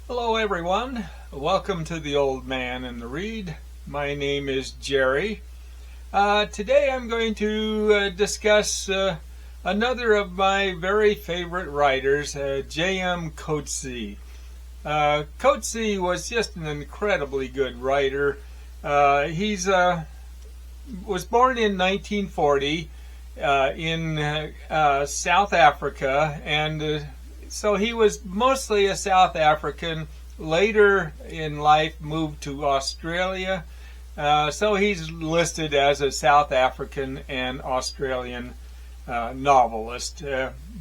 Hello everyone, welcome to the Old Man and the Read. My name is Jerry. Today I'm going to discuss another of my very favorite writers, JM Coetzee. Coetzee was just an incredibly good writer. He was born in 1940 in South Africa, and so he was mostly a South African. Later in life moved to Australia. So he's listed as a South African and Australian novelist.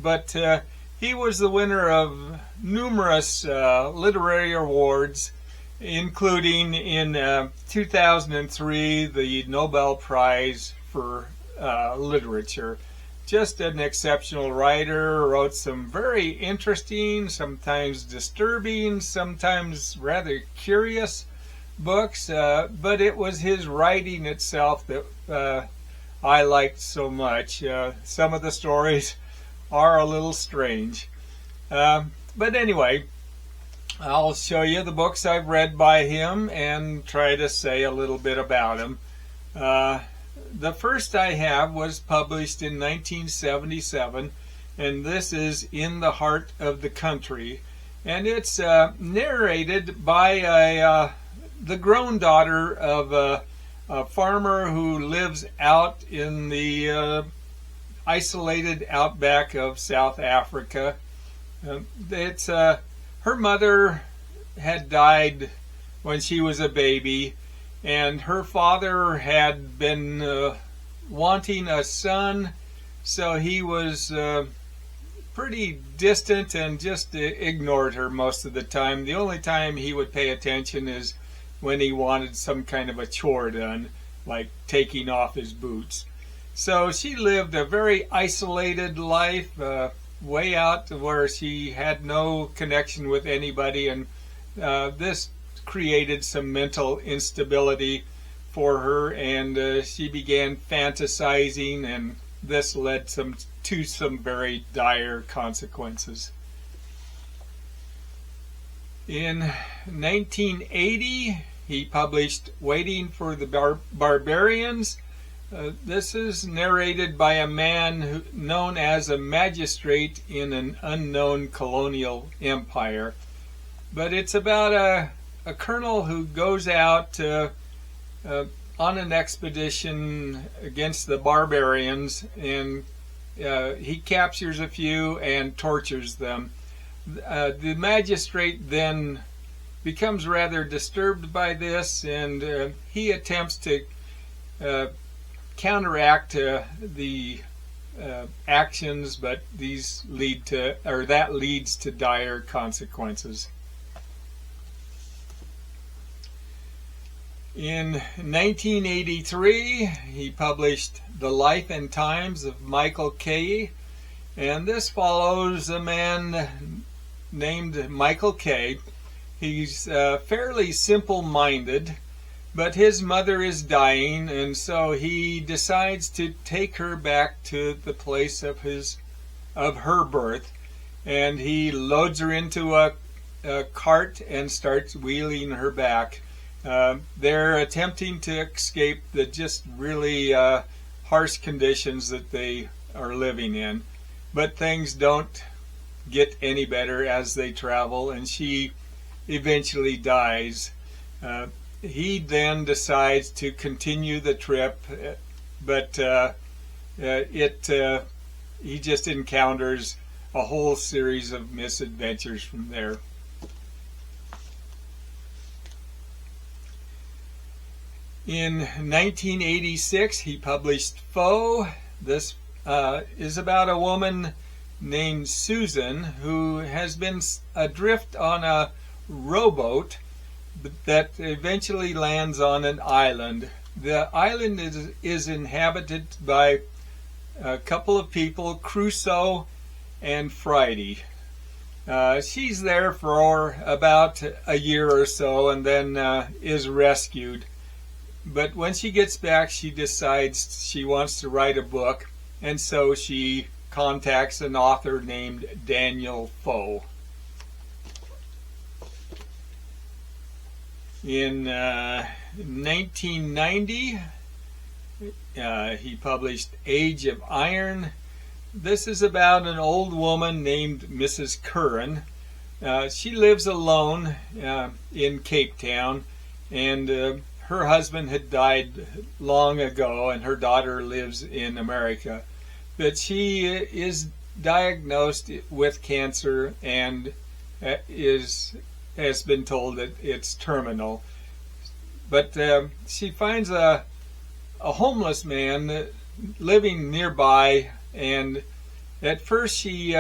But he was the winner of numerous literary awards, including in 2003 the Nobel Prize for Literature. Just an exceptional writer, wrote some very interesting, sometimes disturbing, sometimes rather curious books, but it was his writing itself that I liked so much. Some of the stories are a little strange. But anyway, I'll show you the books I've read by him and try to say a little bit about him. The first I have was published in 1977, and this is In the Heart of the Country. And it's narrated by the grown daughter of a farmer who lives out in the isolated outback of South Africa. Her mother had died when she was a baby, and her father had been wanting a son, so he was pretty distant and just ignored her most of the time. The only time he would pay attention is when he wanted some kind of a chore done, like taking off his boots. So she lived a very isolated life, way out where she had no connection with anybody, and this created some mental instability for her, and she began fantasizing, and this led to some very dire consequences. In 1980, he published Waiting for the Barbarians. This is narrated by a man known as a magistrate in an unknown colonial empire. But it's about a colonel who goes out on an expedition against the barbarians, and he captures a few and tortures them. The magistrate then becomes rather disturbed by this, and he attempts to counteract the actions, but that leads to dire consequences. In 1983, he published The Life and Times of M Coetzee, and this follows a man named M Coetzee. He's fairly simple-minded, but his mother is dying, and so he decides to take her back to the place of her birth, and he loads her into a cart and starts wheeling her back. They're attempting to escape the just really harsh conditions that they are living in, but things don't get any better as they travel, and she eventually dies. He then decides to continue the trip, but he just encounters a whole series of misadventures from there. In 1986, he published Foe. This is about a woman named Susan who has been adrift on a rowboat that eventually lands on an island. The island is inhabited by a couple of people, Crusoe and Friday. She's there for about a year or so, and then is rescued. But when she gets back, she decides she wants to write a book, and so she contacts an author named Daniel Foe. In 1990, he published Age of Iron. This is about an old woman named Mrs. Curran. She lives alone in Cape Town, and her husband had died long ago, and her daughter lives in America. But she is diagnosed with cancer and has been told that it's terminal. But she finds a homeless man living nearby, and at first she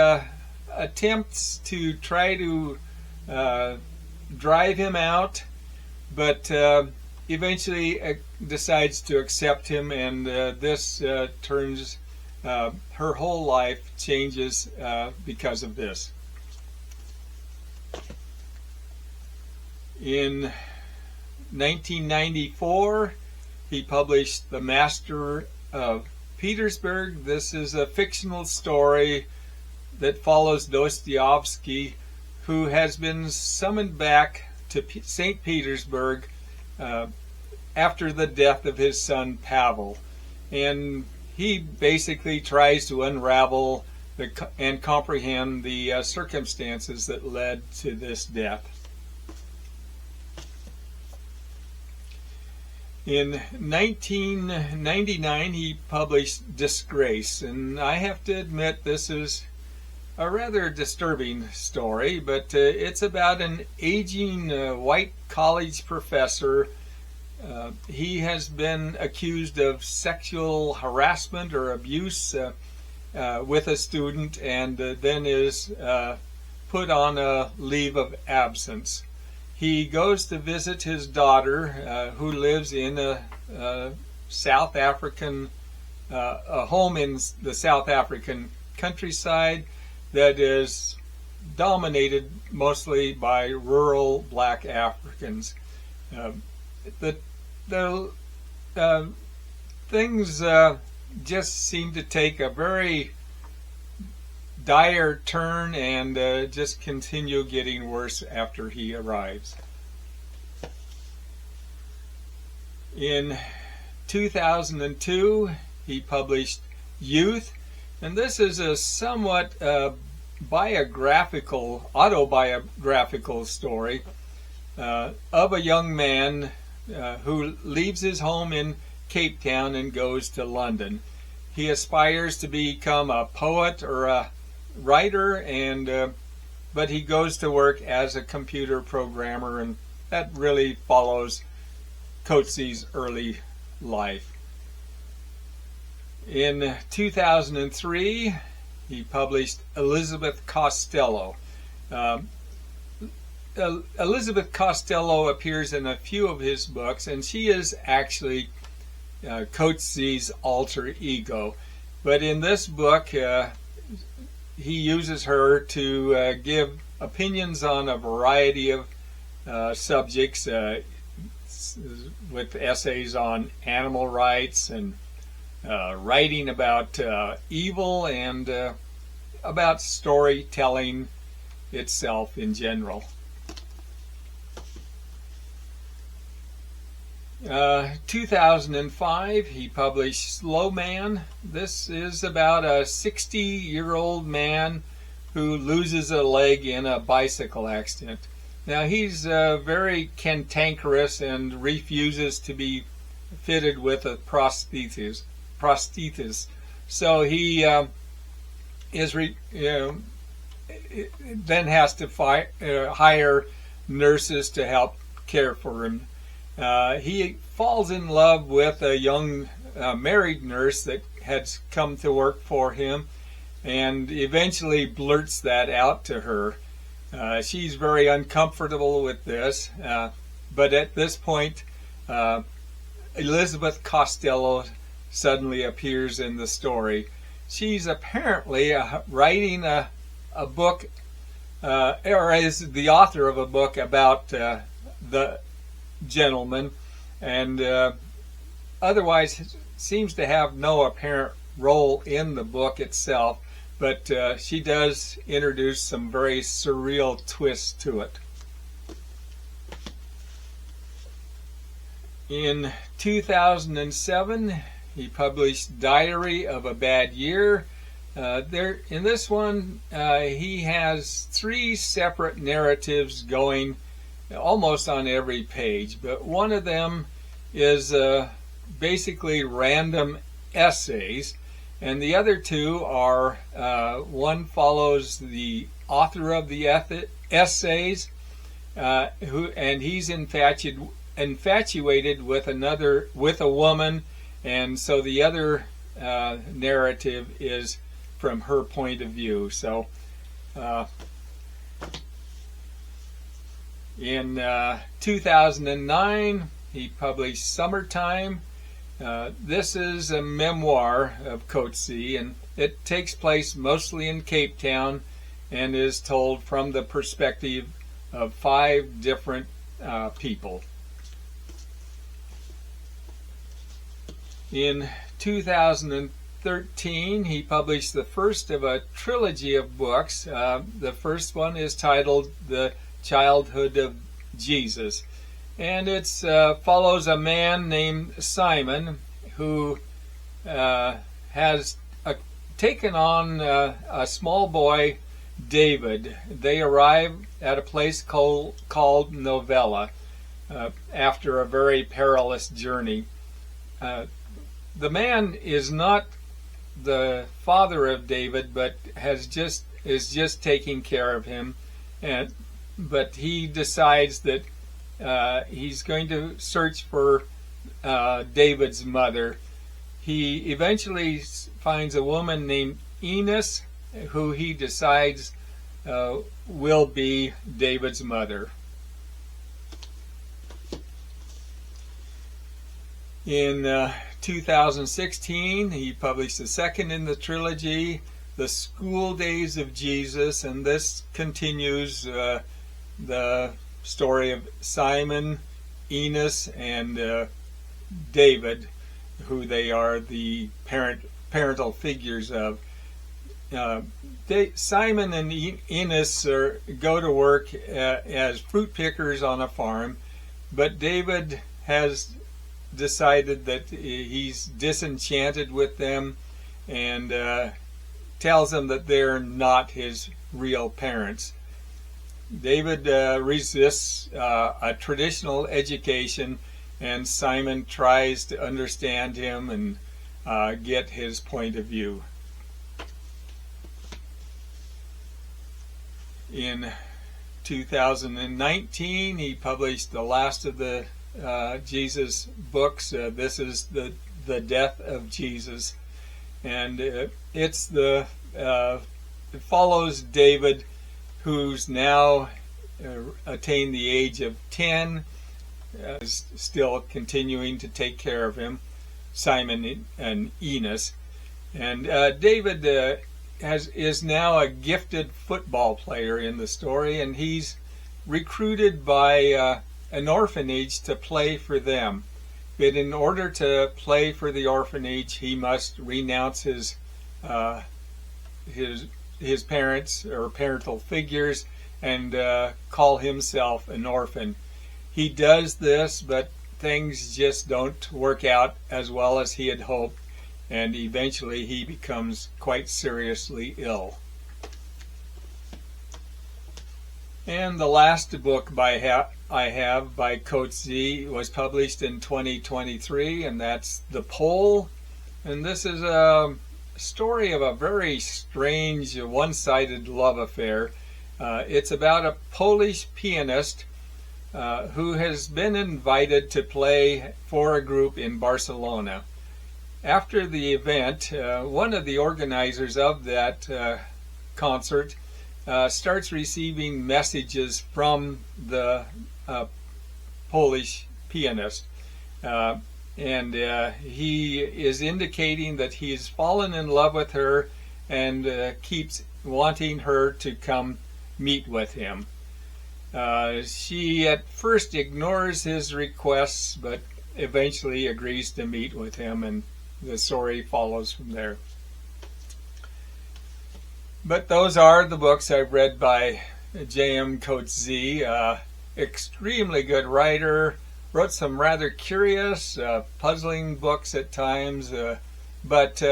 attempts to try to drive him out, but eventually decides to accept him, and this turns her whole life changes because of this. In 1994, he published The Master of Petersburg. This is a fictional story that follows Dostoevsky, who has been summoned back to St. Petersburg after the death of his son Pavel. And he basically tries to unravel and comprehend the circumstances that led to this death. In 1999, he published Disgrace, and I have to admit this is a rather disturbing story, but it's about an aging white college professor. He has been accused of sexual harassment or abuse with a student, and then is put on a leave of absence. He goes to visit his daughter, who lives in a South African, a home in the South African countryside that is dominated mostly by rural black Africans. The things just seem to take a very dire turn and just continue getting worse after he arrives. In 2002, he published Youth, and this is a somewhat autobiographical story of a young man who leaves his home in Cape Town and goes to London. He aspires to become a poet or a writer, and but he goes to work as a computer programmer, and that really follows Coetzee's early life. In 2003, he published Elizabeth Costello. Elizabeth Costello appears in a few of his books, and she is actually Coetzee's alter ego. But in this book, he uses her to give opinions on a variety of subjects, with essays on animal rights and writing about evil and about storytelling itself in general. 2005, he published Slow Man. This is about a 60-year-old man who loses a leg in a bicycle accident. Now, he's very cantankerous and refuses to be fitted with a prosthesis. So he then has to hire nurses to help care for him. He falls in love with a young married nurse that had come to work for him, and eventually blurts that out to her. She's very uncomfortable with this, but at this point, Elizabeth Costello suddenly appears in the story. She's apparently writing a book, or is the author of a book about the gentleman, and otherwise seems to have no apparent role in the book itself, but she does introduce some very surreal twists to it. In 2007, he published Diary of a Bad Year. In this one, he has 3 separate narratives going almost on every page, but one of them is basically random essays, and the other 2 are one follows the author of the essays, and he's infatuated with a woman, and so the other narrative is from her point of view. So in 2009, he published Summertime. This is a memoir of Coetzee, and it takes place mostly in Cape Town and is told from the perspective of 5 different people. In 2013, he published the first of a trilogy of books. The first one is titled The Childhood of Jesus, and it follows a man named Simon who has taken on a small boy, David. They arrive at a place called Novella after a very perilous journey. The man is not the father of David, but is just taking care of him, but he decides that he's going to search for David's mother. He eventually finds a woman named Eunice, who he decides will be David's mother. In 2016, he published the second in the trilogy, The School Days of Jesus, and this continues the story of Simon, Eunice, and David, who they are the parental figures of. Simon and Eunice go to work as fruit pickers on a farm, but David has decided that he's disenchanted with them and tells them that they're not his real parents. David resists a traditional education, and Simon tries to understand him and get his point of view. In 2019, he published the last of the Jesus books. This is the Death of Jesus, and it follows David, who's now attained the age of 10, is still continuing to take care of him, Simon and Eunice, and David is now a gifted football player in the story, and he's recruited by an orphanage to play for them. But in order to play for the orphanage, he must renounce his parents or parental figures and call himself an orphan. He does this, but things just don't work out as well as he had hoped, and eventually he becomes quite seriously ill. And the last book I have by Coetzee was published in 2023, and that's The Pole. And this is a story of a very strange, one-sided love affair. It's about a Polish pianist who has been invited to play for a group in Barcelona. After the event, one of the organizers of that concert starts receiving messages from the Polish pianist, and he is indicating that he's fallen in love with her and keeps wanting her to come meet with him. She at first ignores his requests, but eventually agrees to meet with him, and the story follows from there. But those are the books I've read by JM Coetzee. Extremely good writer, wrote some rather curious, puzzling books at times, but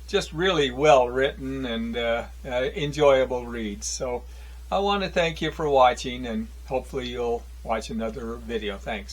just really well written and enjoyable reads. So I want to thank you for watching, and hopefully you'll watch another video. Thanks.